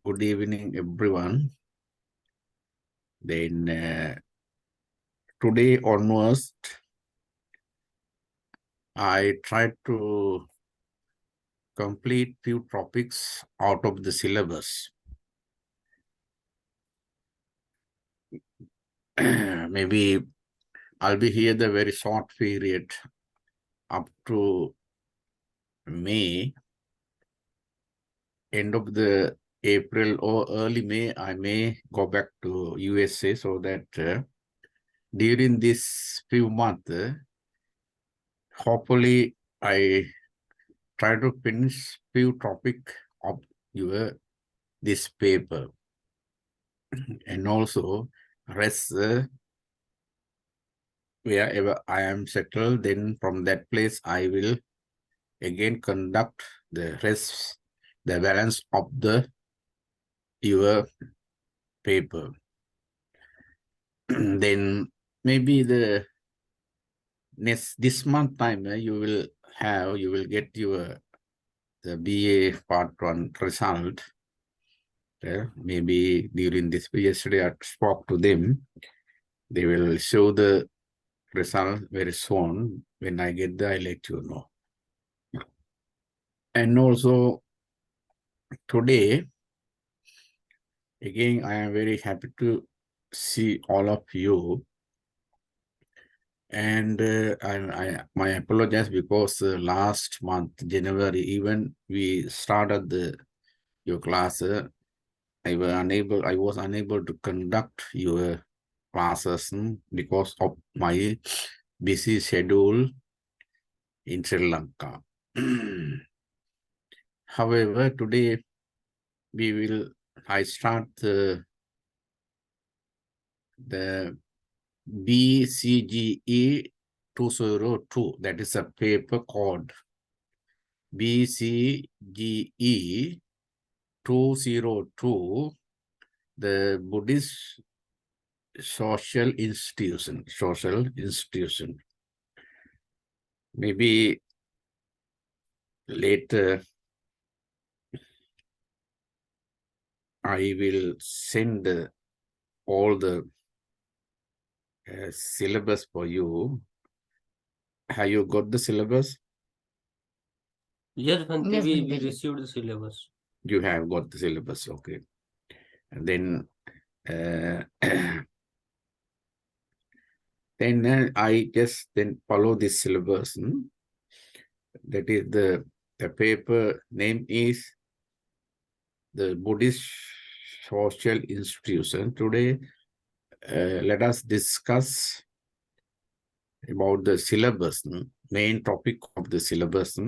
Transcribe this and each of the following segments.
Good evening, everyone. Then today onwards, I tried to complete few topics out of the syllabus. Maybe I'll be here the very short period up to May, end of the April or early May, I may go back to USA so that during this few months, hopefully I try to finish few topic of this paper and also rest wherever I am settled. Then from that place I will again conduct the rest, the balance of your paper. Then maybe this month time you will get the BA part 1 result. Maybe during this, yesterday I spoke to them. They will show the result very soon. When I get there, I'll let you know. And also today, again, I am very happy to see all of you. And my apologies because last month, January, even we started your class. I was unable to conduct your classes because of my busy schedule in Sri Lanka. However, today I start the B.C.G.E 202. That is a paper called B.C.G.E 202, the Buddhist Social Institution. Maybe later I will send all the syllabus for you. Have you got the syllabus? Yes, Bhante, we received the syllabus. You have got the syllabus, okay. And then then I just follow this syllabus. That is the paper name is the Buddhist Social Institution. Today, let us discuss about the syllabus, main topic of the syllabus.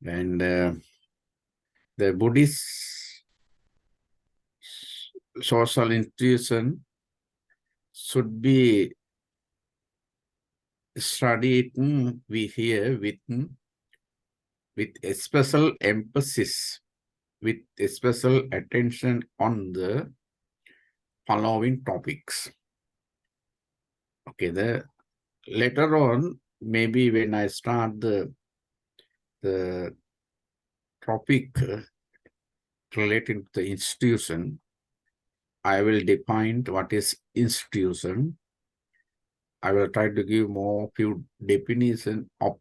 And the Buddhist Social Institution should be studied here with a special emphasis, with a special attention on the following topics. Okay, later on, maybe when I start the topic relating to the institution, I will define what is institution. I will try to give few definition of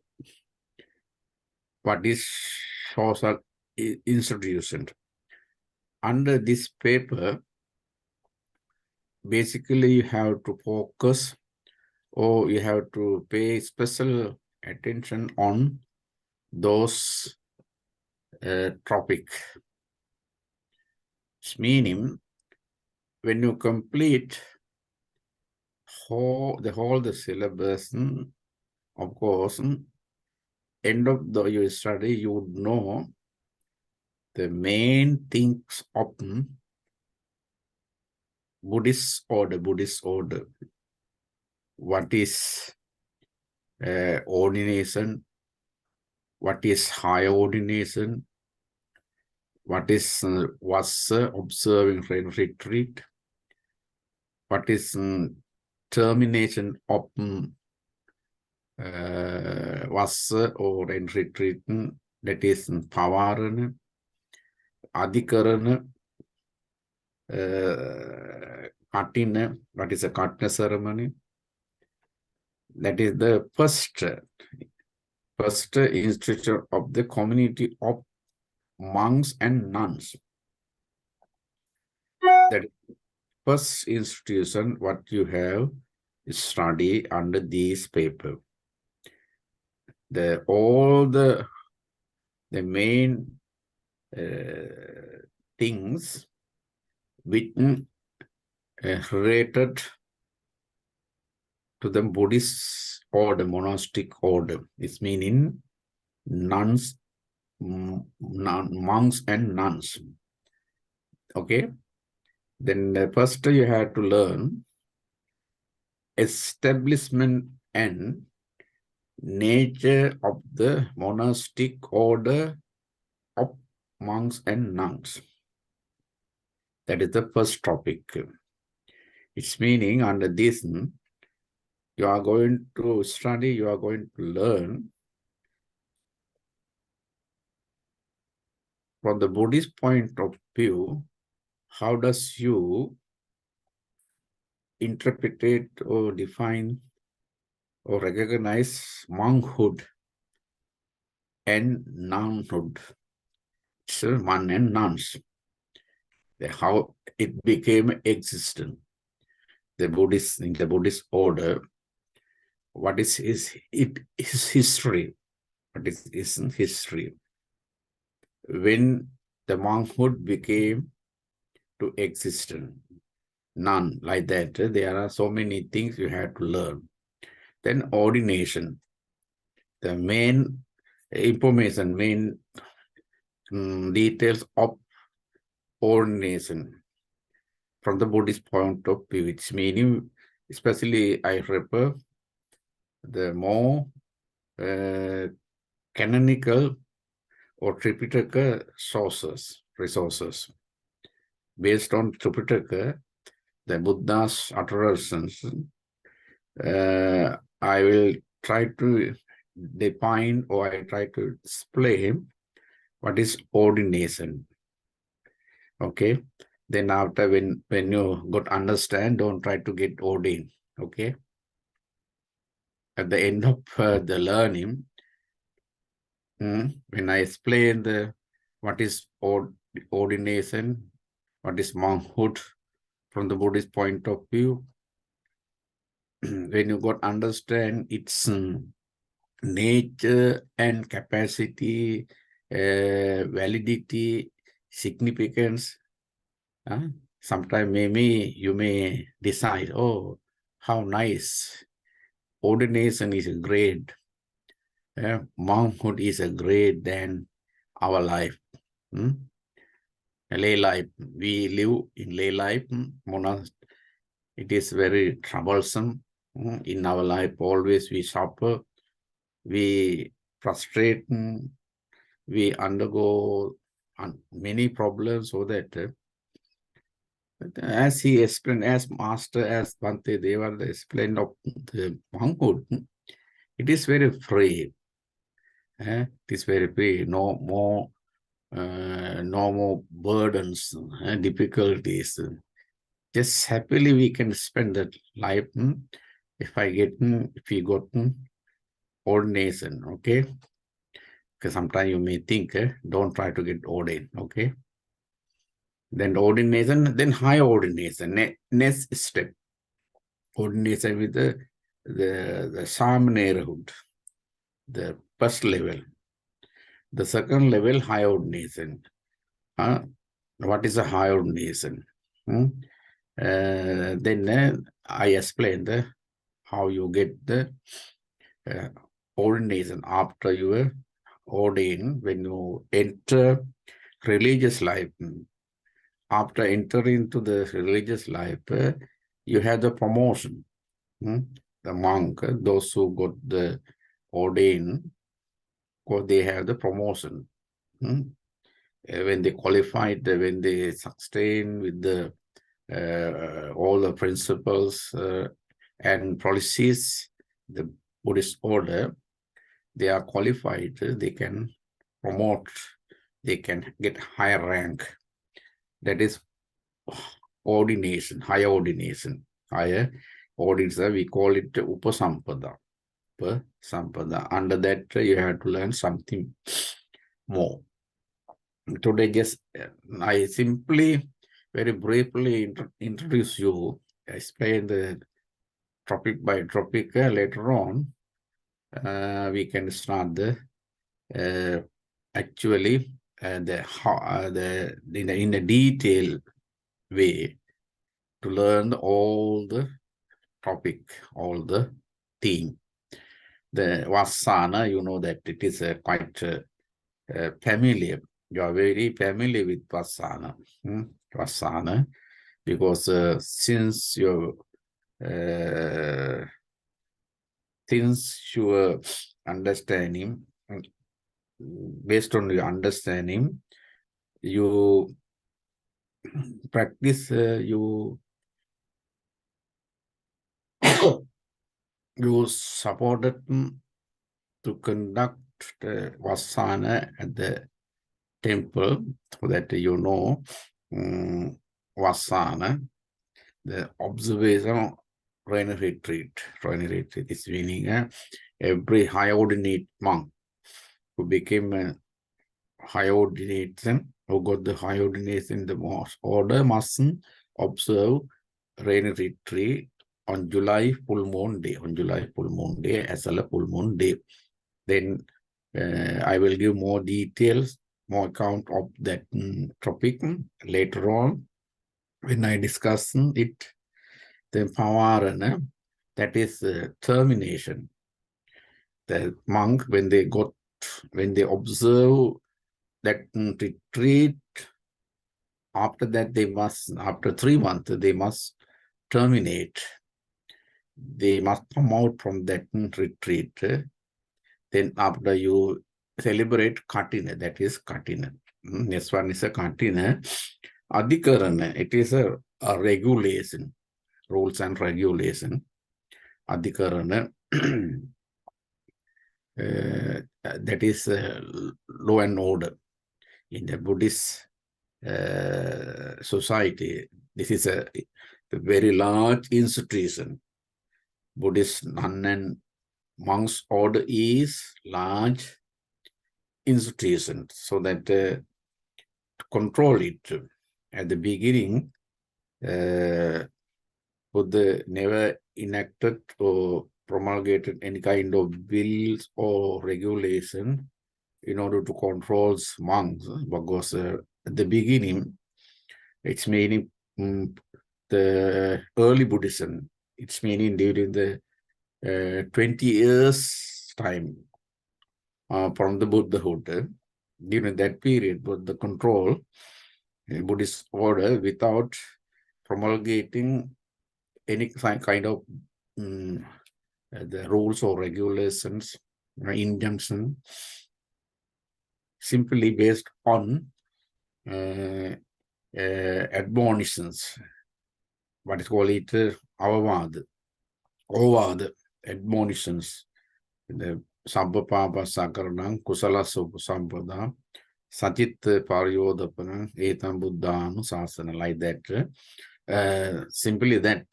what is social institution. Under this paper, basically you have to focus or you have to pay special attention on those topics. Meaning, when you complete the syllabus, of course, end of your study, you would know the main things of Buddhist order. What is ordination? What is high ordination? What is Vassa, observing retreat? What is termination of Vassa or retreat? That is Pavarana. Adhikarana, Kathina. What is a Kathina ceremony? That is the first institution of the community of monks and nuns. That first institution what you have study under this paper. All the main things which related to the Buddhist order, monastic order. It's meaning nuns, monks and nuns. Okay. Then first you have to learn establishment and nature of the monastic order of monks and nuns. That is the first topic. It's meaning under this, you are going to study, you are going to learn from the Buddhist point of view, how does you interpret or define or recognize monkhood and nunhood. So monks and nuns. How it became existent. In the Buddhist order, what is history? What is history? When the monkhood became to existence, none like that. There are so many things you have to learn. Then ordination, the main information, main details of ordination from the Buddhist point of view. It's meaning, especially I refer the more canonical or Tripitaka resources. Based on Tripitaka, the Buddha's utterances, I will try to define or I try to explain what is ordination. Okay. Then after when you got understand, don't try to get ordained. Okay. At the end of the learning, when I explain what is ordination, what is monkhood from the Buddhist point of view, when you got understand its nature and capacity, validity, significance, sometimes maybe you may decide, oh, how nice. Ordination is great. Monkhood is great than our life. Lay life. We live in lay life. It is very troublesome. In our life, always we suffer. We frustrate. We undergo many problems so that as he explained, as Master, as Bhante Deva explained of the monkhood, it is very free. It is very free. No more burdens and difficulties. Just happily we can spend that life. If we got ordination, okay? Because sometimes you may think, don't try to get ordained, okay? Then ordination, then high ordination, next step. Ordination with the Samanerahood, the first level. The second level, high ordination. What is a high ordination? Then I explained how you get the ordination after you were ordained. When you enter religious life, after entering into the religious life, you have the promotion. The monk, those who got the ordained, they have the promotion. When they qualified, when they sustain with the all the principles and policies, the Buddhist order, they are qualified, they can promote, they can get higher rank. That is ordination, higher ordination. Higher ordination, we call it Uposatha. Under that, you have to learn something more. Today, just I simply, very briefly introduce you, explain the topic by topic. Later on, we can start the actually in a detailed way to learn all the topic, all the theme. The Vassana, you know that it is quite familiar. You are very familiar with Vassana. Vassana, because since your understanding, based on your understanding, you practice, you supported to conduct the Vassana at the temple, so that you know Vassana, the observation rainy retreat. Rainy retreat is meaning every high ordinate monk who became a high ordination, who got the high ordination in the mosque order, must observe rainy retreat on July full moon day, as well as full moon day. Then I will give more details, more account of that topic later on when I discuss it. The Pavarana, that is termination. The monk, when they observe that retreat, after that after 3 months, they must terminate. They must come out from that retreat. Then after you celebrate Kathina, that is Kathina. Next one is a Kathina. Adhikarana, it is a regulation, rules and regulation. Adhikarana, that is law and order. In the Buddhist society, this is a very large institution. Buddhist nun and monks order is large institution, so that to control it. At the beginning, Buddha never enacted or promulgated any kind of bills or regulation in order to control monks, because at the beginning, it's meaning the early Buddhism, it's meaning during the 20 years time from the Buddhahood. During that period, Buddha control Buddhist order without promulgating any kind of the rules or regulations, injunction, simply based on admonitions, what is called it, avavad, admonitions, the Sabba Papa Sakaranam, Kusala Sampada, Sajit Paryodapana, Etam Buddhanu Sasana, like that. Simply that,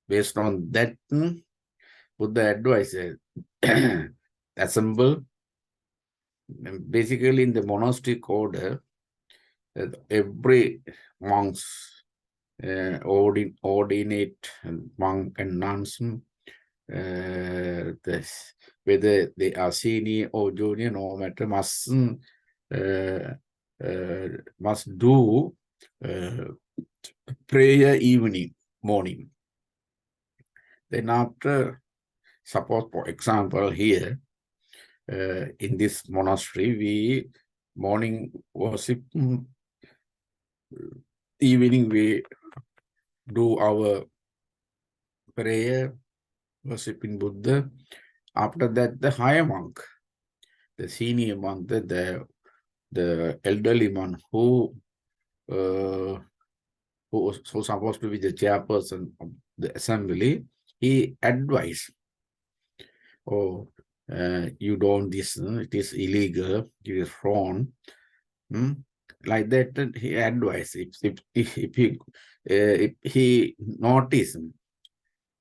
based on that, Buddha advises assemble. Basically, in the monastic order, every monks, ordinate monk and nuns, whether they are senior or junior, no matter, must do prayer morning. Then after, suppose for example here, in this monastery, we morning worship, evening we do our prayer, worshiping Buddha. After that, the higher monk, the senior monk, the elderly monk who was supposed to be the chairperson of the assembly, he advised, oh, you don't this, it is illegal, it is wrong. Like that, he advised if he noticed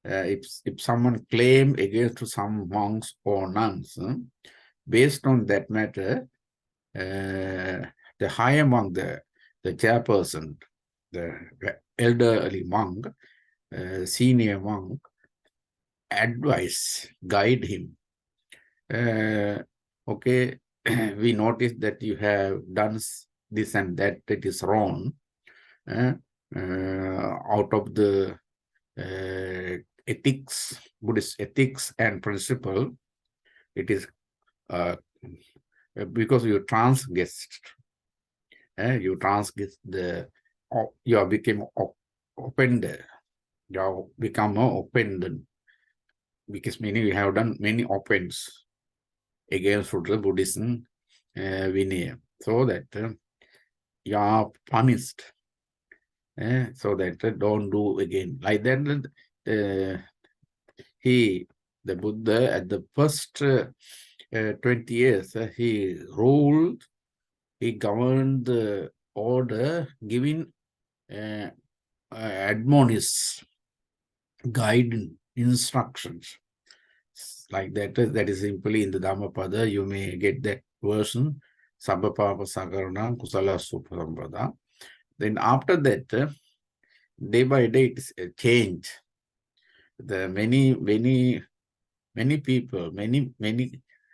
if someone claim against some monks or nuns, based on that matter, the higher monk, the chairperson, the elderly monk, senior monk, advise, guide him. Okay, we noticed that you have done this and that, it is wrong. Out of the ethics, Buddhist ethics and principle, it is because you transgressed, you have become offended, you have become offended, because meaning you have done many offense against the Buddhism Vinaya, so that you are punished, so that don't do again. Like that, the Buddha, at the first 20 years, he ruled, he governed the order, giving admonish, guide, instructions. Like that, that is simply in the Dhammapada, you may get that version, Sabbapapa Sakarana Kusala Supasampada. Then after that, day by day, it is changed. The many people, many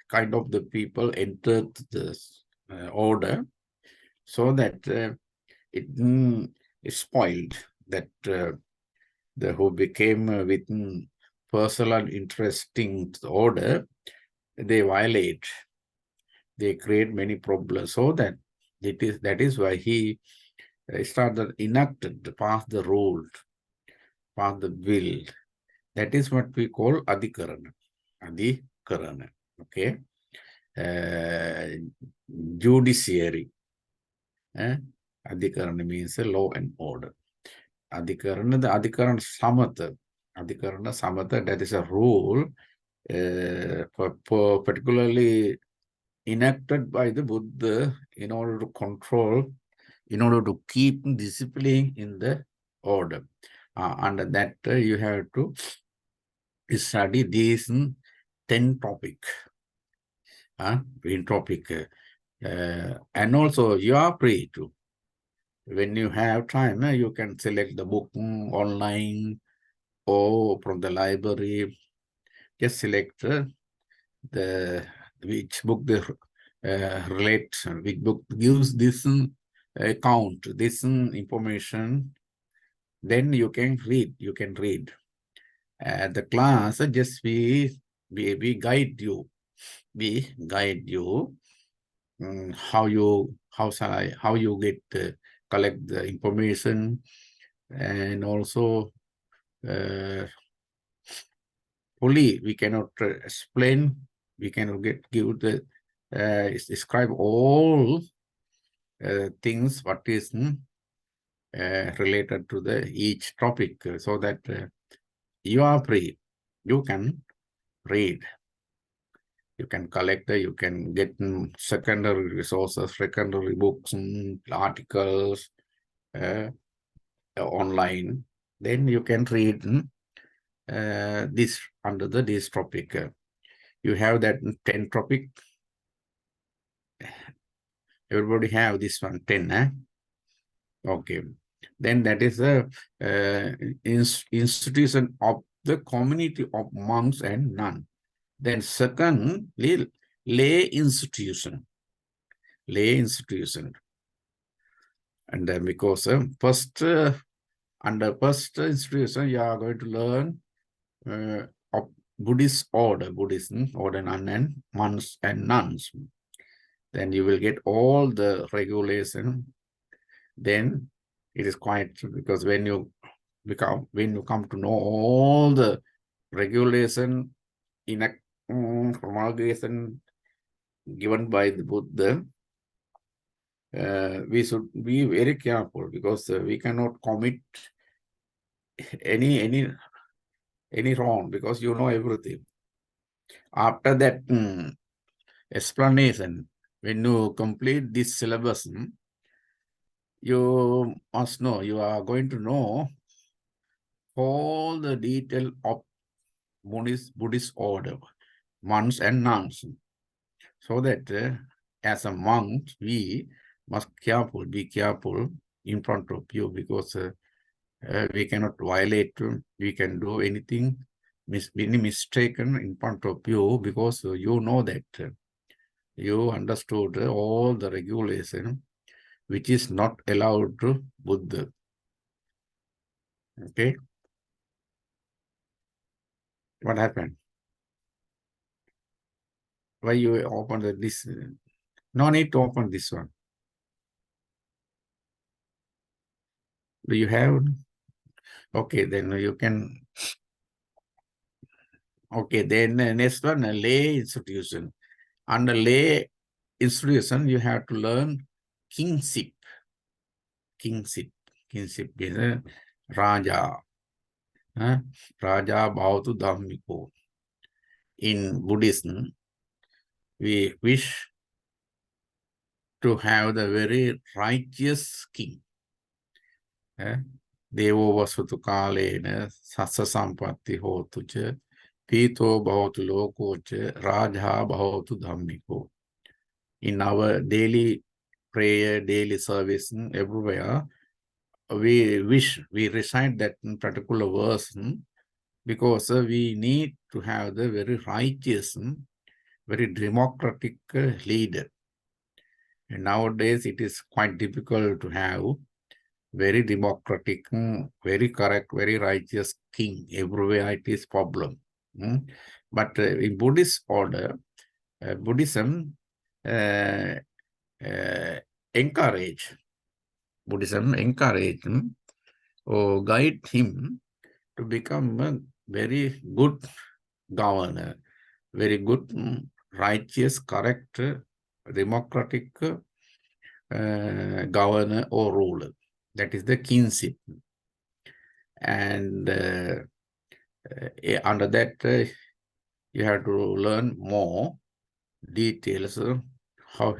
kind of the people entered this order, so that it spoiled, that the who became within personal interesting order, they violate, they create many problems, so that that is why he started enacted, passed the rule, passed the bill. That is what we call Adhikarana. Adhikarana, okay? Judiciary. Adhikarana means law and order. Adhikarana, the Adhikaranasamatha. Adhikaranasamatha, that is a rule particularly enacted by the Buddha in order to control, in order to keep discipline in the order. Under that, you have to study these 10 topics. In topic. And also, you are free to, when you have time, you can select the book online or from the library. Just select which book relates, which book gives this account, this information. Then you can read. You can read. The class just we guide you. We guide you how you get collect the information, and also fully we cannot explain, we cannot give the describe all things what is related to the each topic, so that you are free, you can read, you can collect, you can get secondary resources, secondary books, articles online. Then you can read this under this topic. You have that 10 topic. Everybody have this one, 10, Okay. Then that is a institution of the community of monks and nuns. Then secondly, lay institution. Lay institution. And then because first, under first institution, you are going to learn of Buddhist order, Buddhism, order and monks and nuns. Then you will get all the regulation. Then it is quite, because when you come to know all the regulation in promulgation given by the Buddha, we should be very careful, because we cannot commit any wrong, because you know everything. After that explanation, when you complete this syllabus, you must know, you are going to know all the detail of Buddhist order, monks and nuns. So that as a monk, we must be careful in front of you, because we cannot violate, we can do anything, any mistaken in front of you, because you know that you understood all the regulation which is not allowed to Buddha. Okay? What happened? Why you open this? No need to open this one. Do you have? Okay, then you can. Okay, then next one, a lay institution. Under lay institution, you have to learn kinship. Kinship. Kinship is Raja. Raja Bhavatu Dhammiko. In Buddhism, we wish to have the very righteous king. Devo vasatu kalena sassa sampatti hotu cha pito bhavatu loko cha raja bhavatu dhammiko. In our daily prayer, daily service, everywhere, we recite that particular verse because we need to have the very righteous, very democratic leader. And nowadays, it is quite difficult to have very democratic, very correct, very righteous king. Everywhere it is problem. But in Buddhist order, Buddhism encourage or guide him to become a very good governor, very good, righteous, correct, democratic governor or ruler. That is the kinship. And under that, you have to learn more details. How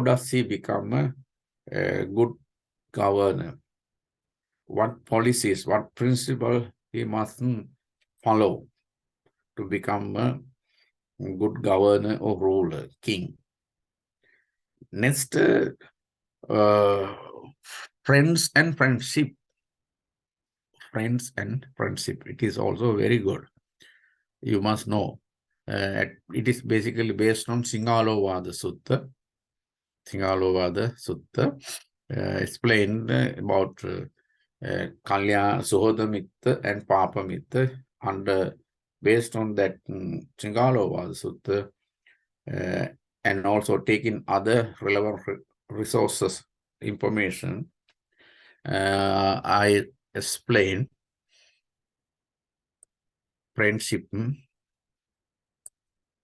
does he become a good governor? What policies, what principle he must follow to become a good governor or ruler, king. Next, friends and friendship. Friends and friendship. It is also very good. You must know. It is basically based on Singalovada Sutta. Singalovada Sutta explained about Kalya Suhodamitta and Papamitta. And based on that Singalovada Sutta, and also taking other relevant resources, information, I explain friendship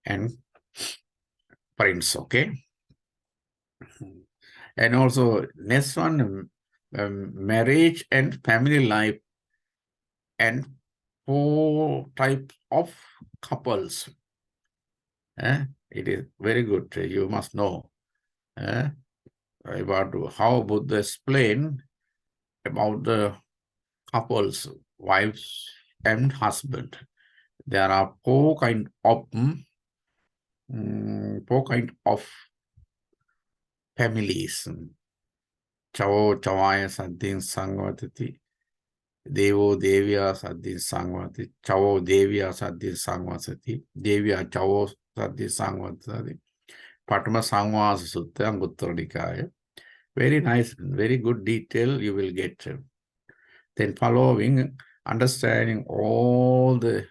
and friends, okay? And also next one, marriage and family life, and 4 types of couples. It is very good. You must know about how Buddha explained about the couples, wives and husband. There are 4 kind of families. Chavo Chavaya Saddin Sangvatati, Devo Devya Saddin Sangvati, Chavo Devya Saddin Sangvasati, Devya Chavo Saddin Sangvatati, Patma Sangvasa Sutta and Uttara. Very nice, very good detail you will get. Then following, understanding all the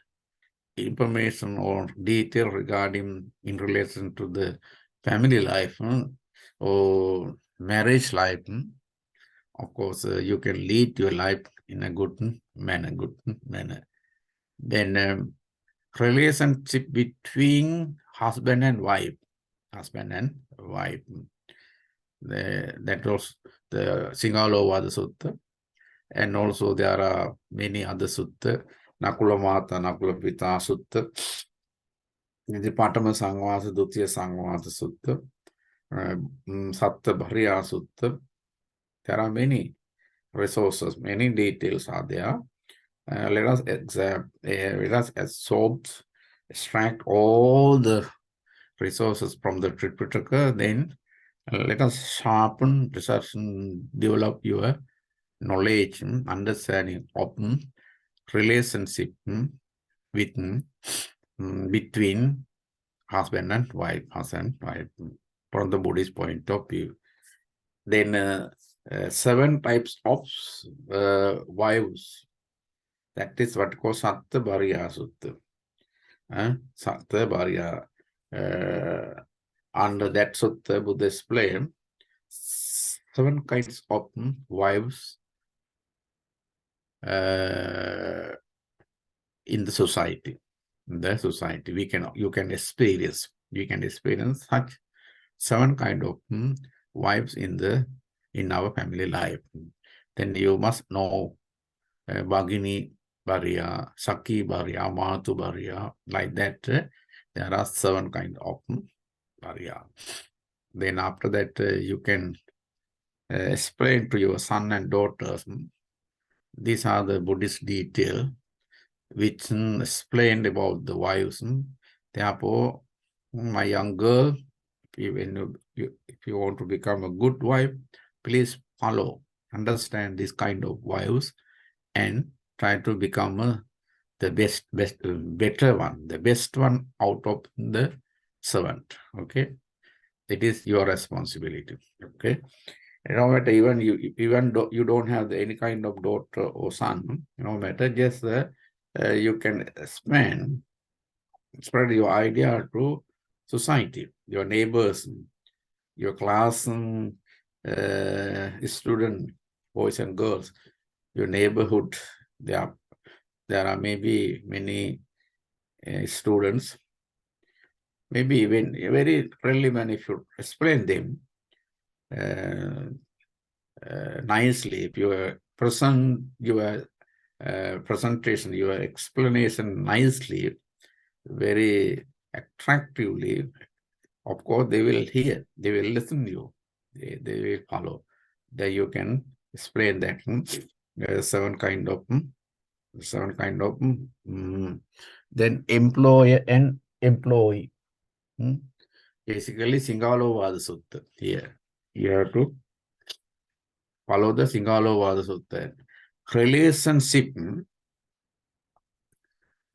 information or detail regarding in relation to the family life or marriage life. Of course, you can lead your life in a good manner. Then relationship between husband and wife. That was the Singalovada Sutta. And also there are many other sutta. Nakula Mata, Nakula Pita Sutta. The Patama Sangvasa, Dutya Sangvasa Sutta. Satta Bharya Sutta. There are many resources, many details are there. Let us extract all the resources from the Tripitaka, then let us sharpen, research, and develop your knowledge, understanding of relationship between husband and wife, from the Buddhist point of view. Then 7 types of wives. That is what called Satta Bharya Sutta. Satta Bharya. Under that sutta, Buddha explained 7 kinds of wives in the society. You can experience such 7 kind of wives in our family life. Then you must know Bhagini Bharya, Sakhi Bharya, Matu Bharya, like that. There are 7 kind of Bharya. Then after that, you can explain to your son and daughters. These are the Buddhist detail which explained about the wives. Therefore, my young girl, if you want to become a good wife, please understand this kind of wives, and try to become the better one, the best one out of the 7. Okay, it is your responsibility. Okay, no matter even though you don't have any kind of daughter or son, no matter, just you can spread your idea to society, your neighbors, your class, student, boys and girls, your neighborhood. There are maybe many students. Maybe even very relevant if you explain them nicely. If you present your presentation, your explanation nicely, very attractively, of course they will hear, they will listen to you, they will follow. Then you can explain that 7 kind of then employer and employee. Basically, Singalovada Sutta. Here, you have to follow the Singalovada Sutta. Relationship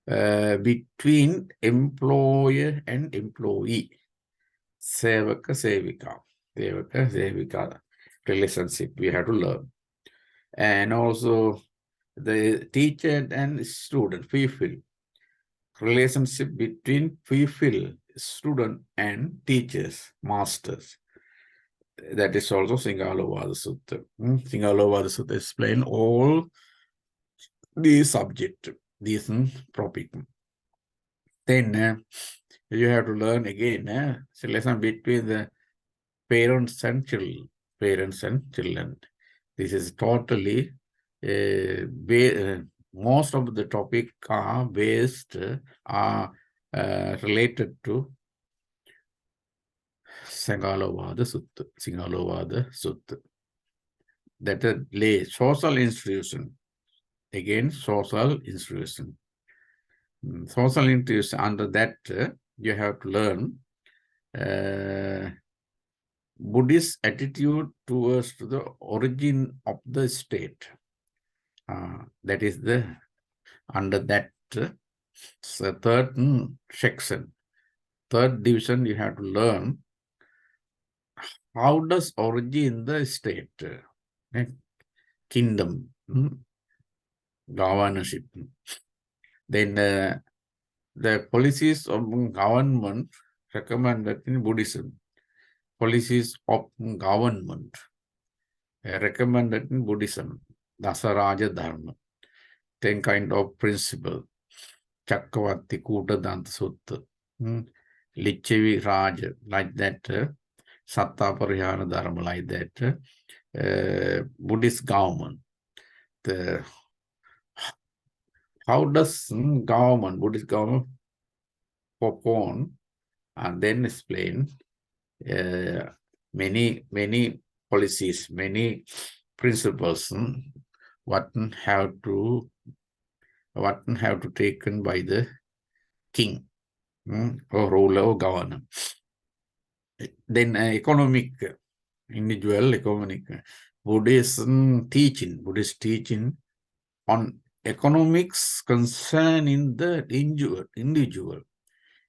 between employer and employee. Sevaka Sevika. Sevaka Sevika relationship we have to learn. And also the teacher and student, pupil. Relationship between pupil, student, and teachers, masters. That is also Singalovada Sutta. Singalovada Sutta explain all these subjects, these topic. Then you have to learn again the relation between the parents and children. This is totally most of the topic are related to Singalovada Sutta. That is social institution. Again, social institution. Social institution, under that you have to learn Buddhist attitude towards the origin of the state. That is under that third section, third division, you have to learn how does origin the state, kingdom, governorship. Then the policies of government recommended in Buddhism. Policies of government recommended in Buddhism. Dasaraja Dharma. 10 kind of principle. Chakravarti Kuta Danta Sutta. Lichevi Raja, like that. Satta Parihana Dharma, like that. Buddhist government. How does Buddhist government propose and then explain many policies, many principles, what have to taken by the king or ruler or governor. Then economic, individual economic, Buddhist teaching on economics concerning the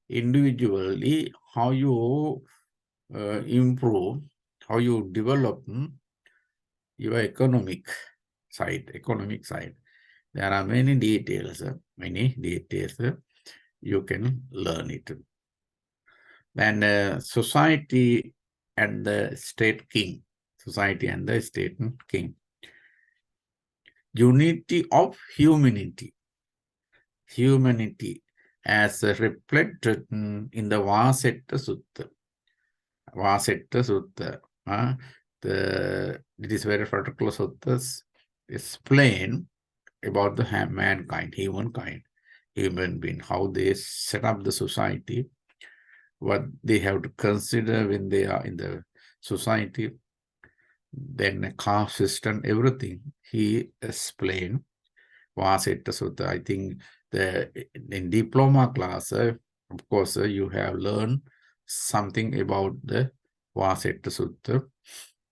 individually, how you improve, how you develop your economic side. There are many details. You can learn it. Then society and the state king. Society and the state king. Unity of humanity. Humanity as reflected in the Vassavasa Sutta. Vassavasa Sutta. It is very particular suttas explain about the mankind, human being, how they set up the society, what they have to consider when they are in the society, then the caste system, everything. He explained. Vassavasa Sutta. I think in diploma class, of course, you have learned something about the Vassavasa Sutta.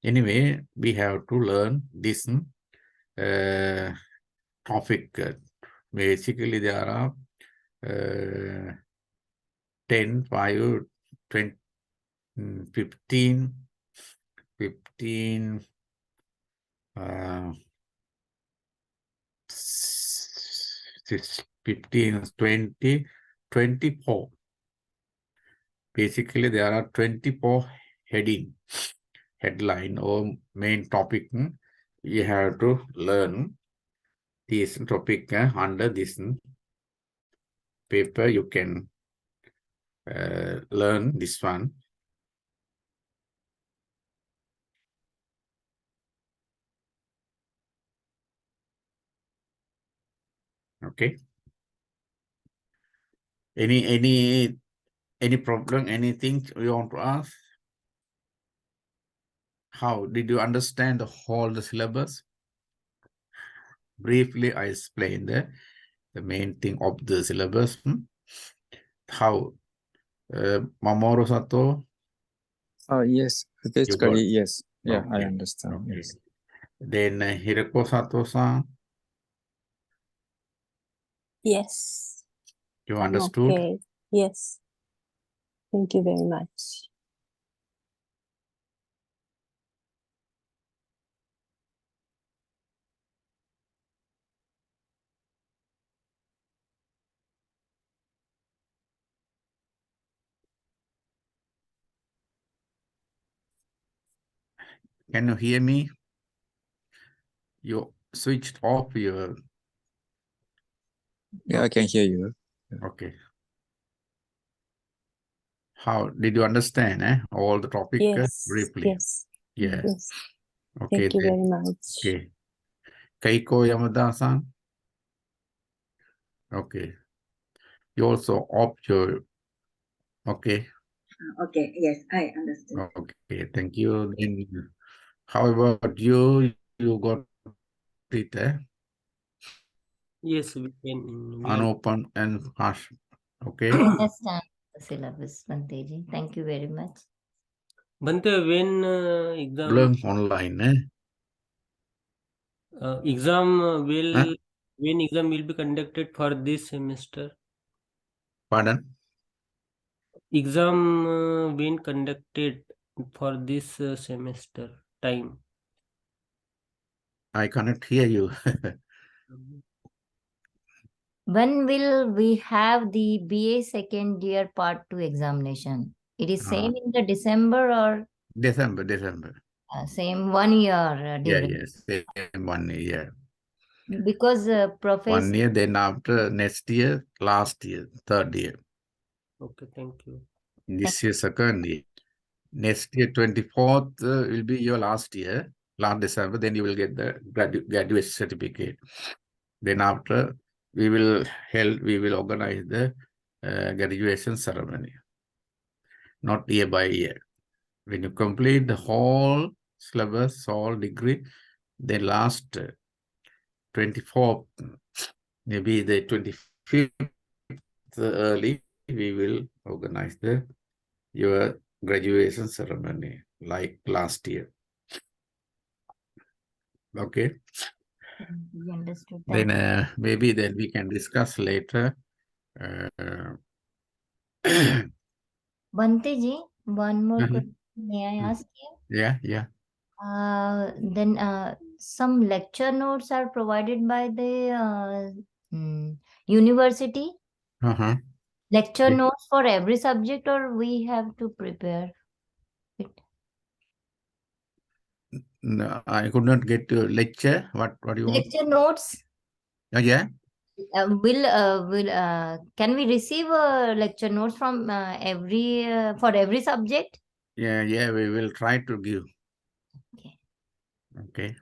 Anyway, we have to learn this topic. Basically, there are 10, 5, 20, 15, 15, 15, 20, 24. Basically, there are 24 headline or main topic. You have to learn this topic under this paper. You can learn this one. Okay. Any problem? Anything you want to ask? How did you understand the whole syllabus? Briefly, I explained the main thing of the syllabus. How Mamoru Sato? Yes, basically, yes. Yeah, okay. I understand. Okay. Yes. Then Hiroko Sato-san? Yes. You I'm understood? okay. Yes. Thank you very much. Can you hear me? You switched off your... Yeah, I can hear you. Okay. How did you understand all the topic briefly? Yes. Yeah. Yes. Okay. Thank you then. very much. Okay. Keiko Yamada-san? Okay. You also opt your... Okay. Okay, yes, I understood. Okay, thank you. Then, how about you? You got it, Yes, we can. unopened and harsh. Okay. I understand the syllabus, Banteji. Thank you very much. Bante, when exam Learn online, when exam will be conducted for this semester? Pardon? Exam when conducted for this semester time? I cannot hear you. When will we have the BA second year part 2 examination? It is same in the December or December. same 1 year duration? Yes, same 1 year. Because 1 professor... year, then after next year, last year, 3rd year. Okay, thank you. This year, 2nd year. Next year, 24th will be your last year, last December, then you will get the graduate certificate. Then after, we will organize the graduation ceremony. Not year by year. When you complete the whole syllabus, whole degree, the last 24th, maybe the 25th early, we will organize your graduation ceremony like last year. Okay. We understood. Then Thank you. maybe then we can discuss later. Bhante ji, one more Mhm. question. May I ask you? Yeah. Then some lecture notes are provided by the university. Uh-huh. Lecture Yeah. notes for every subject, or we have to prepare it? No, I could not get to lecture. What do you want? Lecture notes. Yeah. Can we receive lecture notes from every for every subject? Yeah, we will try to give. Okay. Okay.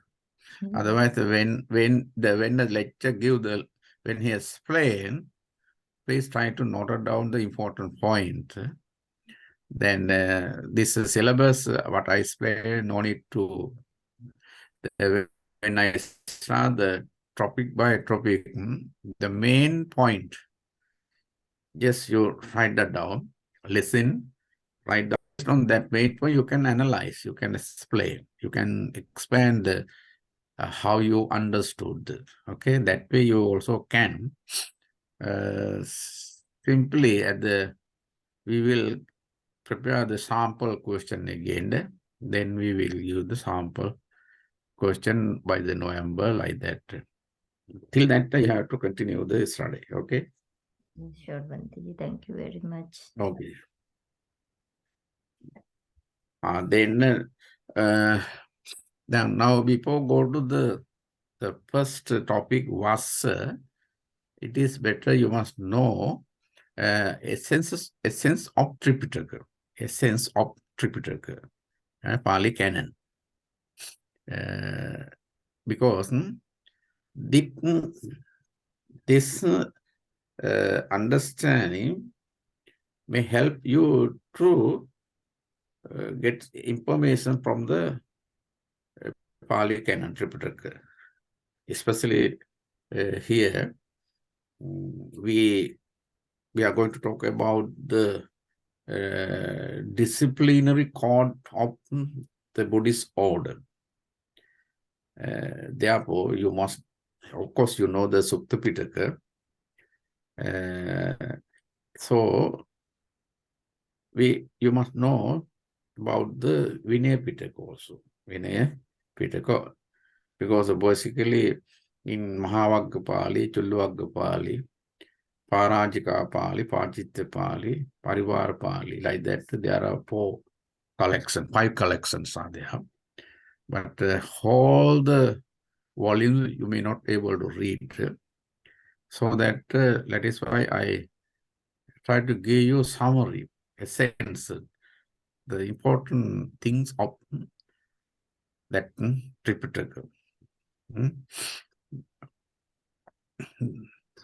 Hmm. Otherwise, when the lecture when he explain, please try to note down the important point. Then this syllabus, what I explained, no need to. When I start the topic by topic, the main point, just you write that down, listen, write down. Based on that main point, you can analyze, you can explain, you can expand how you understood it. Okay, that way you also can simply we will prepare the sample question again. Then we will use the sample question by the November like that. Till that time, you have to continue the study. Okay. Sure, Bhante ji. Thank you very much. Okay. Then now before go to the first topic was it is better you must know essence of Tripitaka, essence of Tripitaka, Pali canon, because this understanding may help you to get information from the Pali canon Tripitaka, especially here. We are going to talk about the disciplinary code of the Buddhist order. Therefore, you must, of course, you know the Sukta Pitaka. So, you must know about the Vinaya Pitaka also. Vinaya Pitaka, because basically in Mahavagga Pali, Chulluvagga Pali, Parajika Pali, Pachitta Pali, Parivara Pali, like that, there are five collections are there. But all the volumes you may not be able to read. So that is why I try to give you summary, a sense, the important things of that Tripitaka.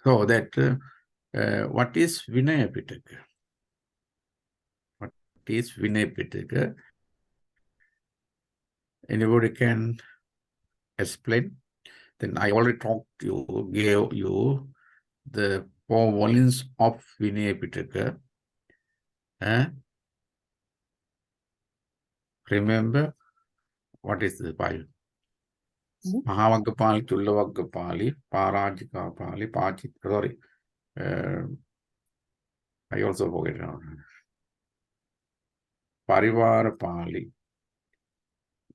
So that what is Vinaya Pitaka? What is Vinaya Pitaka? Anybody can explain? Then I already gave you the 4 volumes of Vinaya Pitaka. Remember what is the Bible? Mahavagga Pali, Chulluvagga Pali, Parajika Pali, sorry. I also forget now. Parivara Pali,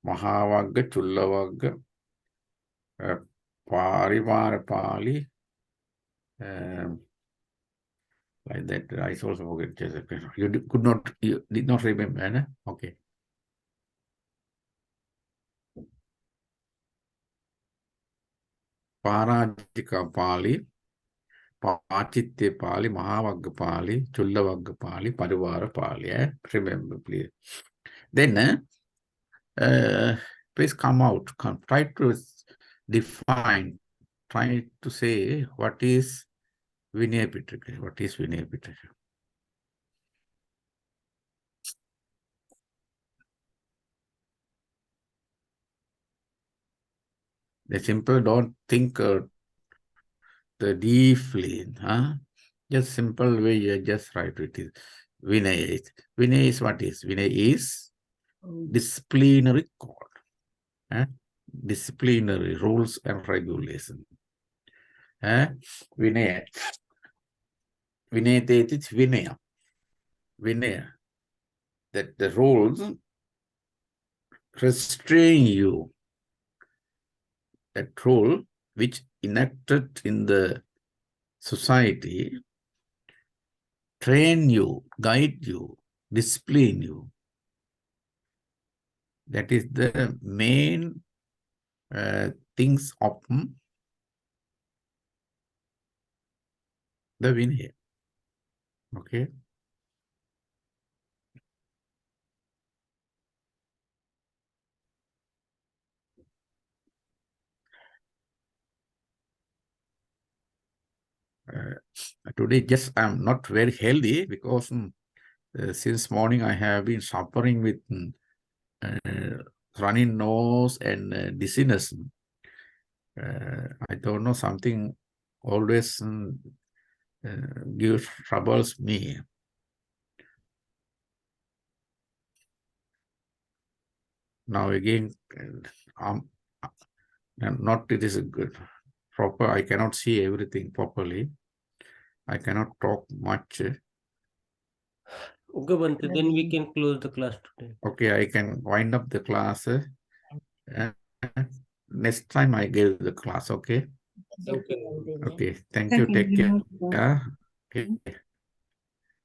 Mahavagga, Chulluvagga, Parivara Pali, like that. I also forget. You did not remember, no? Okay. Parajika Pali, Pachitya Pali, Mahavagga Pali, Chulluvagga Pali, Parivara Pali. Remember, please. Then, please try to define, try to say what is Vinaya Pitaka. What is Vinaya Pitaka? The simple don't think the deeply, huh? Just simple way you just write it is Vinay. Vinay is what is? Vinay is disciplinary code. Disciplinary rules and regulations. Vinay. Vinay is Vinaya. Vinaya. That the rules restrain you. That rule which enacted in the society train you, guide you, discipline you. That is the main things of the Vinaya. Okay. Today, just I'm not very healthy because since morning I have been suffering with running nose and dizziness. I don't know, something always gives troubles me. Now again, not it is good proper. I cannot see everything properly. I cannot talk much. Okay, Bante, then we can close the class today. Okay, I can wind up the class. Next time I give the class, okay? Okay. Okay, thank you. Take care. Yeah. Okay.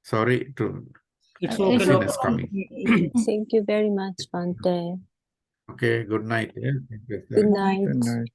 Sorry to It's okay, no dizziness problem. coming. Thank you very much, Bante. Okay, good night. Yeah. Thank you, sir. Good night. Good night.